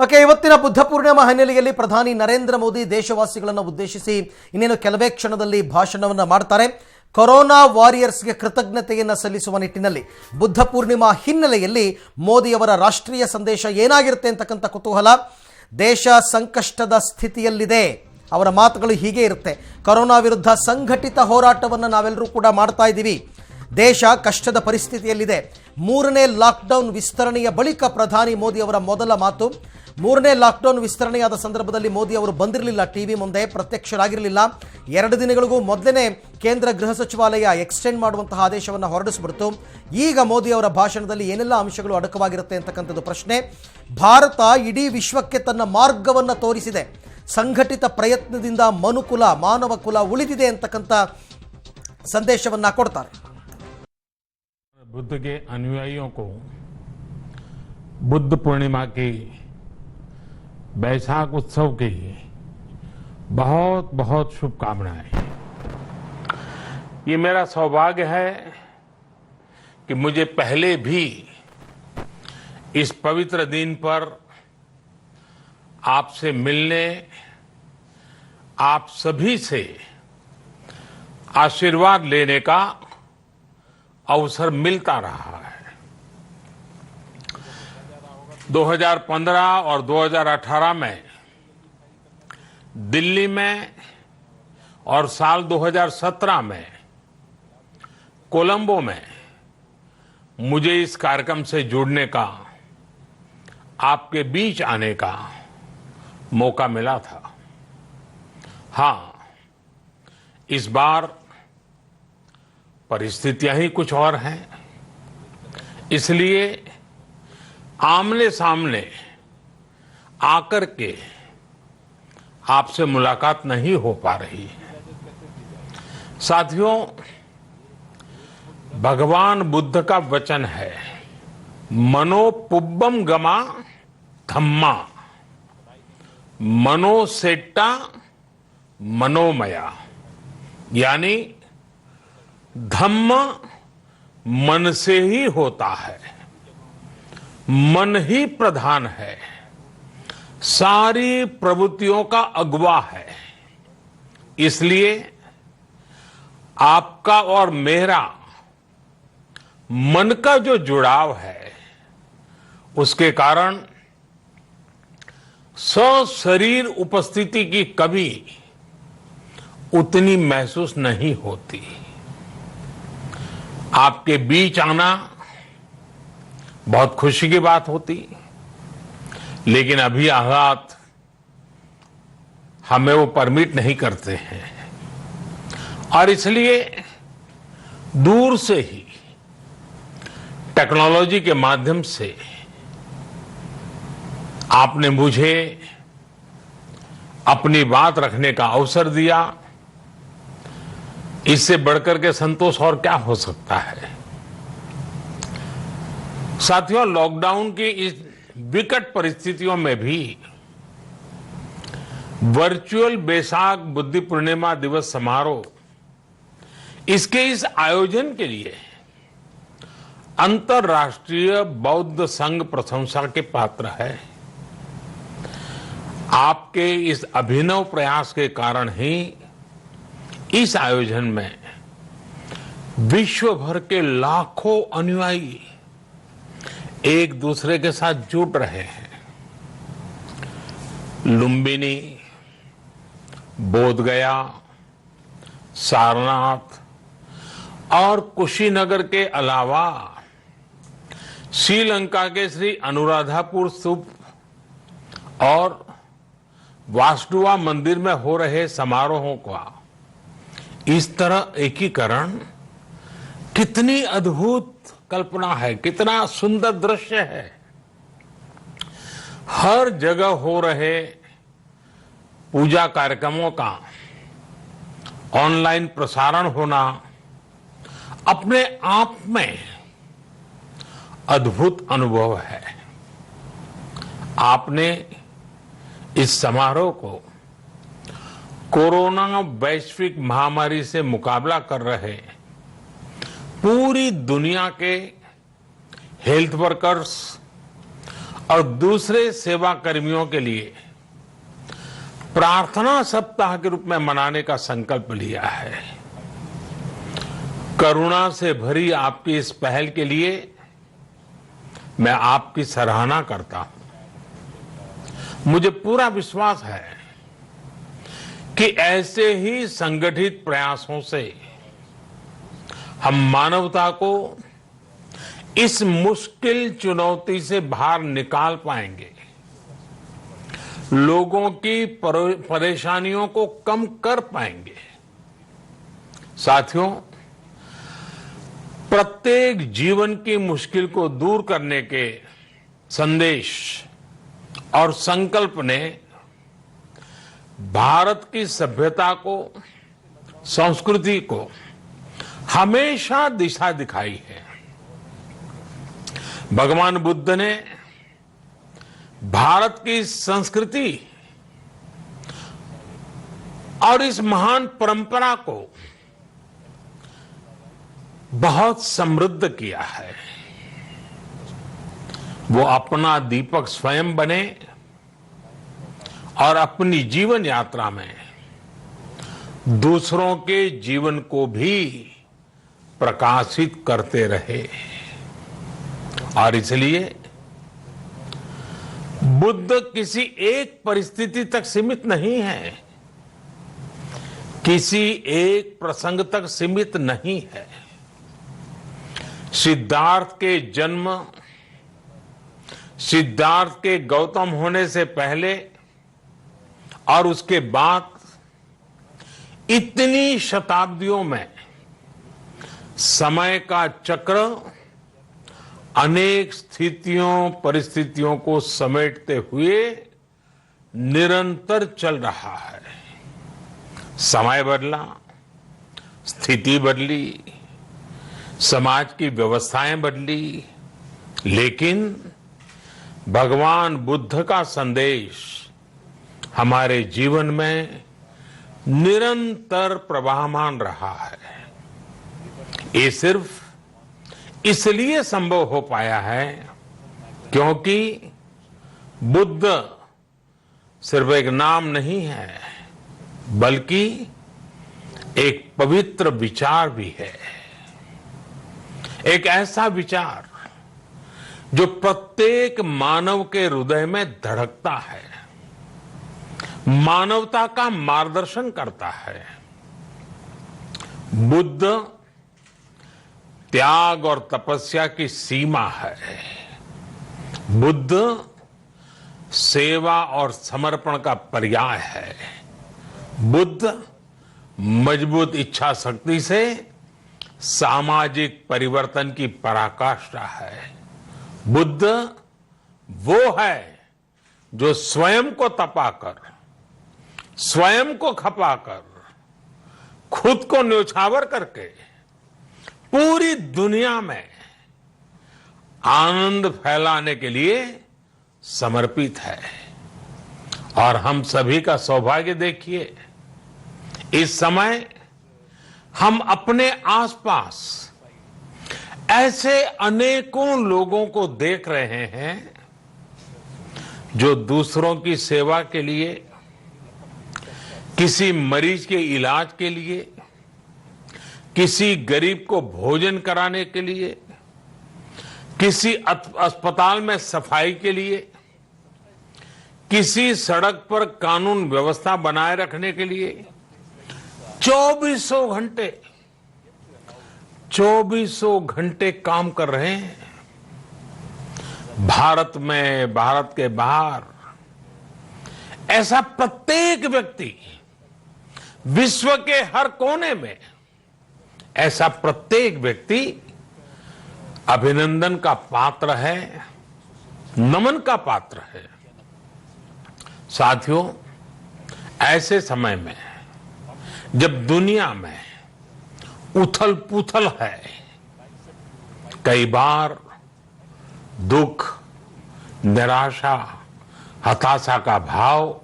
Okay, ಇವತ್ತಿನ ಬುದ್ಧ ಪೂರ್ಣಿಮಾ ಹಿನ್ನೆಲೆಯಲ್ಲಿ ಪ್ರಧಾನಿ ನರೇಂದ್ರ ಮೋದಿ ದೇಶವಾಸಿಗಳನ್ನು ಉದ್ದೇಶಿಸಿ ಇನ್ನೇನು ಕೆಲವೇ ಕ್ಷಣದಲ್ಲಿ ಭಾಷಣವನ್ನು ಮಾಡ್ತಾರೆ. ಕೊರೋನಾ ವಾರಿಯರ್ಸ್ಗೆ ಕೃತಜ್ಞತೆಯನ್ನು ಸಲ್ಲಿಸುವ ನಿಟ್ಟಿನಲ್ಲಿ ಬುದ್ಧ ಪೂರ್ಣಿಮಾ ಹಿನ್ನೆಲೆಯಲ್ಲಿ ಮೋದಿಯವರ ರಾಷ್ಟ್ರೀಯ ಸಂದೇಶ ಏನಾಗಿರುತ್ತೆ ಅಂತಕ್ಕಂಥ ಕುತೂಹಲ. ದೇಶ ಸಂಕಷ್ಟದ ಸ್ಥಿತಿಯಲ್ಲಿದೆ, ಅವರ ಮಾತುಗಳು ಹೀಗೆ ಇರುತ್ತೆ. ಕೊರೋನಾ ವಿರುದ್ಧ ಸಂಘಟಿತ ಹೋರಾಟವನ್ನು ನಾವೆಲ್ಲರೂ ಕೂಡ ಮಾಡ್ತಾ ಇದ್ದೀವಿ. ದೇಶ ಕಷ್ಟದ ಪರಿಸ್ಥಿತಿಯಲ್ಲಿದೆ. 3ನೇ ಲಾಕ್ಡೌನ್ ವಿಸ್ತರಣೆಯ ಬಳಿಕ ಪ್ರಧಾನಿ ಮೋದಿ ಅವರ ಮೊದಲ ಮಾತು. 3ನೇ ಲಾಕ್ಡೌನ್ ವಿಸ್ತರಣೆಯಾದ ಸಂದರ್ಭದಲ್ಲಿ ಮೋದಿ ಅವರು ಬಂದಿರಲಿಲ್ಲ, ಟಿವಿ ಮುಂದೆ ಪ್ರತ್ಯಕ್ಷರಾಗಿರಲಿಲ್ಲ. 2 ದಿನಗಳಿಗೂ ಮೊದಲೇ ಕೇಂದ್ರ ಗೃಹ ಸಚಿವಾಲಯ ಎಕ್ಸ್ಟೆಂಡ್ ಮಾಡುವಂತಹ ಆದೇಶವನ್ನು ಹೊರಡಿಸಿಬಿಡ್ತು. ಈಗ ಮೋದಿ ಅವರ ಭಾಷಣದಲ್ಲಿ ಏನೆಲ್ಲ ಅಂಶಗಳು ಅಡಕವಾಗಿರುತ್ತೆ ಅಂತಕ್ಕಂಥದ್ದು ಪ್ರಶ್ನೆ. ಭಾರತ ಇಡೀ ವಿಶ್ವಕ್ಕೆ ತನ್ನ ಮಾರ್ಗವನ್ನು ತೋರಿಸಿದೆ. ಸಂಘಟಿತ ಪ್ರಯತ್ನದಿಂದ ಮನುಕುಲ, ಮಾನವ ಕುಲ ಉಳಿದಿದೆ ಅಂತಕ್ಕಂಥ ಸಂದೇಶವನ್ನು ಕೊಡ್ತಾರೆ. बुद्ध के अनुयायियों को बुद्ध पूर्णिमा की, बैसाख उत्सव की बहुत बहुत शुभकामनाएं। ये मेरा सौभाग्य है कि मुझे पहले भी इस पवित्र दिन पर आपसे मिलने, आप सभी से आशीर्वाद लेने का अवसर मिलता रहा है। 2015 और 2018 में दिल्ली में और साल 2017 में कोलंबो में मुझे इस कार्यक्रम से जुड़ने का, आपके बीच आने का मौका मिला था। हाँ, इस बार परिस्थितियां ही कुछ और हैं, इसलिए आमने सामने आकर के आपसे मुलाकात नहीं हो पा रही है। साथियों, भगवान बुद्ध का वचन है, मनो पुब्बम गमा धम्मा, मनोसेट्टा मनोमया, यानी धम्म मन से ही होता है, मन ही प्रधान है, सारी प्रवृत्तियों का अगुवा है। इसलिए आपका और मेरा मन का जो जुड़ाव है, उसके कारण सशरीर उपस्थिति की कभी उतनी महसूस नहीं होती। आपके बीच आना बहुत खुशी की बात होती, लेकिन अभी हालात हमें वो परमिट नहीं करते हैं, और इसलिए दूर से ही टेक्नोलॉजी के माध्यम से आपने मुझे अपनी बात रखने का अवसर दिया। इससे बढ़कर के संतोष और क्या हो सकता है। साथियों, लॉकडाउन की इस विकट परिस्थितियों में भी वर्चुअल बैसाख बुद्ध पूर्णिमा दिवस समारोह, इसके इस आयोजन के लिए अंतर्राष्ट्रीय बौद्ध संघ प्रशंसा के पात्र है। आपके इस अभिनव प्रयास के कारण ही इस आयोजन में विश्व भर के लाखों अनुयायी एक दूसरे के साथ जुड़ रहे हैं। लुम्बिनी, बोधगया, सारनाथ और कुशीनगर के अलावा श्रीलंका के श्री अनुराधापुर स्तूप और वासुदेवा मंदिर में हो रहे समारोहों का इस तरह एकीकरण कितनी अद्भुत कल्पना है, कितना सुंदर दृश्य है। हर जगह हो रहे पूजा कार्यक्रमों का ऑनलाइन प्रसारण होना अपने आप में अद्भुत अनुभव है। आपने इस समारोह को कोरोना वैश्विक महामारी से मुकाबला कर रहे पूरी दुनिया के हेल्थ वर्कर्स और दूसरे सेवा कर्मियों के लिए प्रार्थना सप्ताह के रूप में मनाने का संकल्प लिया है। करुणा से भरी आपकी इस पहल के लिए मैं आपकी सराहना करता हूं। मुझे पूरा विश्वास है कि ऐसे ही संगठित प्रयासों से हम मानवता को इस मुश्किल चुनौती से बाहर निकाल पाएंगे, लोगों की परेशानियों को कम कर पाएंगे। साथियों, प्रत्येक जीवन की मुश्किल को दूर करने के संदेश और संकल्प ने भारत की सभ्यता को, संस्कृति को हमेशा दिशा दिखाई है। भगवान बुद्ध ने भारत की संस्कृति और इस महान परंपरा को बहुत समृद्ध किया है। वो अपना दीपक स्वयं बने और अपनी जीवन यात्रा में दूसरों के जीवन को भी प्रकाशित करते रहे। और इसलिए बुद्ध किसी एक परिस्थिति तक सीमित नहीं है, किसी एक प्रसंग तक सीमित नहीं है। सिद्धार्थ के जन्म, सिद्धार्थ के गौतम होने से पहले और उसके बाद इतनी शताब्दियों में समय का चक्र अनेक स्थितियों, परिस्थितियों को समेटते हुए निरंतर चल रहा है। समय बदला, स्थिति बदली, समाज की व्यवस्थाएं बदली, लेकिन भगवान बुद्ध का संदेश हमारे जीवन में निरंतर प्रवाहमान रहा है। ये सिर्फ इसलिए संभव हो पाया है क्योंकि बुद्ध सिर्फ एक नाम नहीं है, बल्कि एक पवित्र विचार भी है। एक ऐसा विचार जो प्रत्येक मानव के हृदय में धड़कता है, मानवता का मार्गदर्शन करता है। बुद्ध त्याग और तपस्या की सीमा है। बुद्ध सेवा और समर्पण का पर्याय है। बुद्ध मजबूत इच्छा शक्ति से सामाजिक परिवर्तन की पराकाष्ठा है। बुद्ध वो है जो स्वयं को तपाकर, स्वयं को खपाकर, खुद को न्योछावर करके पूरी दुनिया में आनंद फैलाने के लिए समर्पित है। और हम सभी का सौभाग्य देखिए, इस समय हम अपने आसपास ऐसे अनेकों लोगों को देख रहे हैं जो दूसरों की सेवा के लिए, किसी मरीज के इलाज के लिए, किसी गरीब को भोजन कराने के लिए, किसी अस्पताल में सफाई के लिए, किसी सड़क पर कानून व्यवस्था बनाए रखने के लिए 24 घंटे काम कर रहे हैं। भारत में, भारत के बाहर ऐसा प्रत्येक व्यक्ति, विश्व के हर कोने में ऐसा प्रत्येक व्यक्ति अभिनंदन का पात्र है, नमन का पात्र है। साथियों, ऐसे समय में जब दुनिया में उथल पुथल है, कई बार दुख, निराशा, हताशा का भाव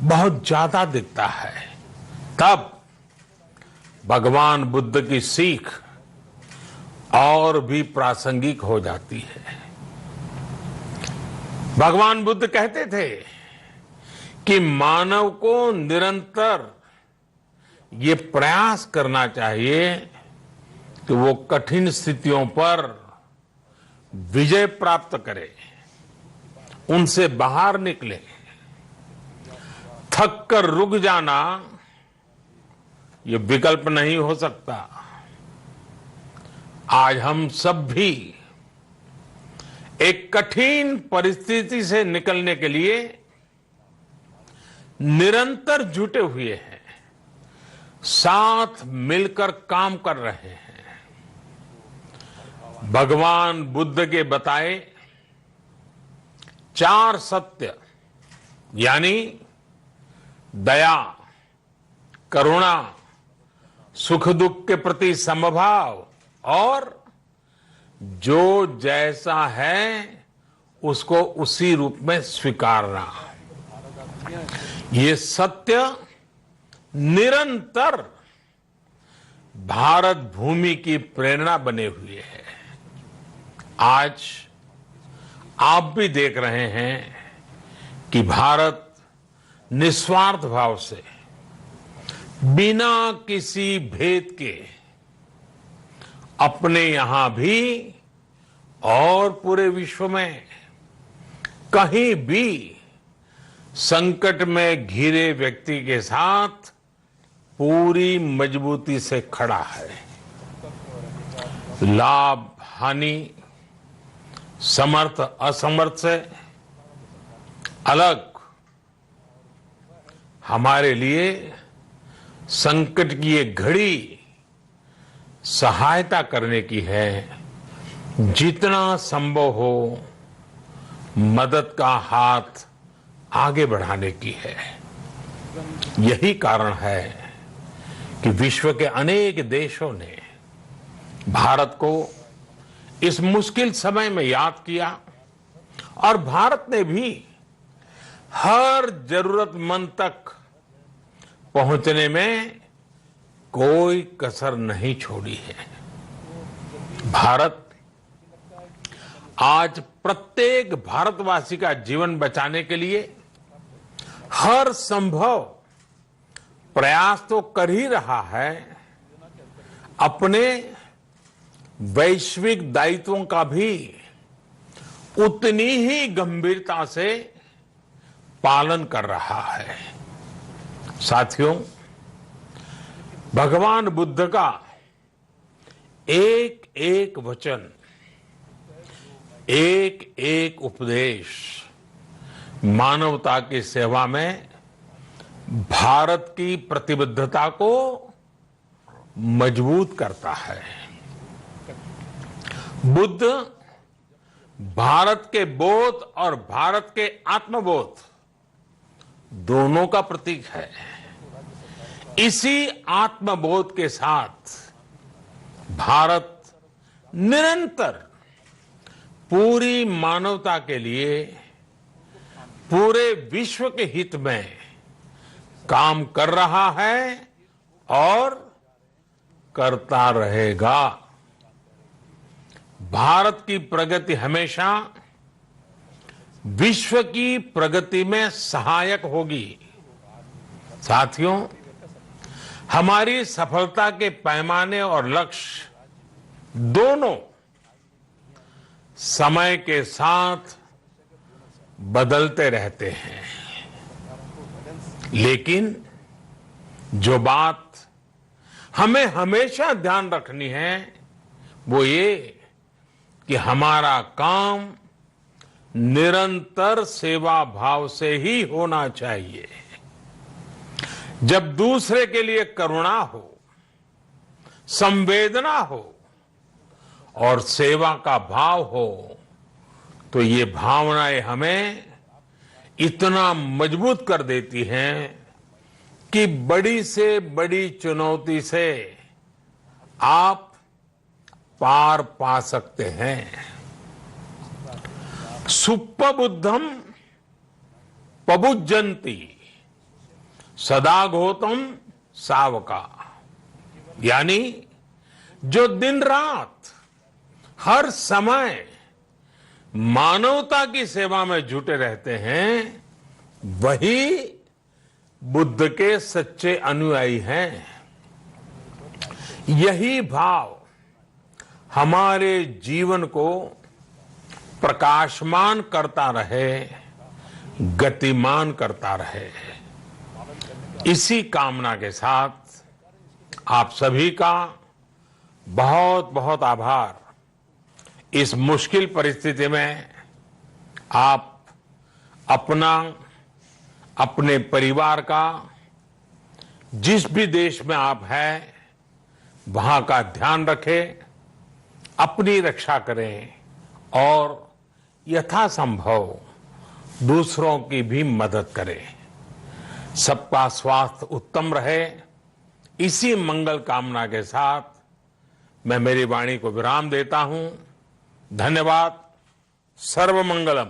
बहुत ज्यादा दिखता है, तब भगवान बुद्ध की सीख और भी प्रासंगिक हो जाती है। भगवान बुद्ध कहते थे कि मानव को निरंतर ये प्रयास करना चाहिए कि वो कठिन स्थितियों पर विजय प्राप्त करे, उनसे बाहर निकले। थक कर रुक जाना ये विकल्प नहीं हो सकता। आज हम सब भी एक कठिन परिस्थिति से निकलने के लिए निरंतर जुटे हुए हैं, साथ मिलकर काम कर रहे हैं। भगवान बुद्ध के बताए 4 सत्य यानी दया, करुणा, सुख दुख के प्रति समभाव और जो जैसा है उसको उसी रूप में स्वीकारना, ये सत्य निरंतर भारत भूमि की प्रेरणा बने हुए है। आज आप भी देख रहे हैं कि भारत निस्वार्थ भाव से बिना किसी भेद के अपने यहां भी और पूरे विश्व में कहीं भी संकट में घिरे व्यक्ति के साथ पूरी मजबूती से खड़ा है। लाभ हानि, समर्थ असमर्थ से अलग हमारे लिए संकट की ये घड़ी सहायता करने की है। जितना संभव हो मदद का हाथ आगे बढ़ाने की है। यही कारण है कि विश्व के अनेक देशों ने भारत को इस मुश्किल समय में याद किया और भारत ने भी हर जरूरतमंद तक पहुंचने में कोई कसर नहीं छोड़ी है। भारत आज प्रत्येक भारतवासी का जीवन बचाने के लिए हर संभव प्रयास तो कर ही रहा है, अपने वैश्विक दायित्वों का भी उतनी ही गंभीरता से पालन कर रहा है। साथियों, भगवान बुद्ध का एक एक वचन, एक एक उपदेश मानवता की सेवा में भारत की प्रतिबद्धता को मजबूत करता है। बुद्ध भारत के बोध और भारत के आत्मबोध दोनों का प्रतीक है। इसी आत्मबोध के साथ भारत निरंतर पूरी मानवता के लिए, पूरे विश्व के हित में काम कर रहा है और करता रहेगा। भारत की प्रगति हमेशा विश्व की प्रगति में सहायक होगी। साथियों, हमारी सफलता के पैमाने और लक्ष्य दोनों समय के साथ बदलते रहते हैं, लेकिन जो बात हमें हमेशा ध्यान रखनी है वो ये कि हमारा काम निरंतर सेवा भाव से ही होना चाहिए। जब दूसरे के लिए करुणा हो, संवेदना हो और सेवा का भाव हो तो ये भावनाएं हमें इतना मजबूत कर देती हैं कि बड़ी से बड़ी चुनौती से आप पार पा सकते हैं। सुप्पबुद्धम पबुज्जन्ति सदाघोतम सावका, यानी जो दिन रात हर समय मानवता की सेवा में जुटे रहते हैं, वही बुद्ध के सच्चे अनुयायी हैं। यही भाव हमारे जीवन को प्रकाशमान करता रहे, गतिमान करता रहे। इसी कामना के साथ आप सभी का बहुत बहुत आभार। इस मुश्किल परिस्थिति में आप अपना, अपने परिवार का, जिस भी देश में आप हैं वहां का ध्यान रखें, अपनी रक्षा करें और यथासंभव दूसरों की भी मदद करें। सबका स्वास्थ्य उत्तम रहे, इसी मंगल कामना के साथ मैं मेरी वाणी को विराम देता हूं। धन्यवाद। सर्वमंगलम।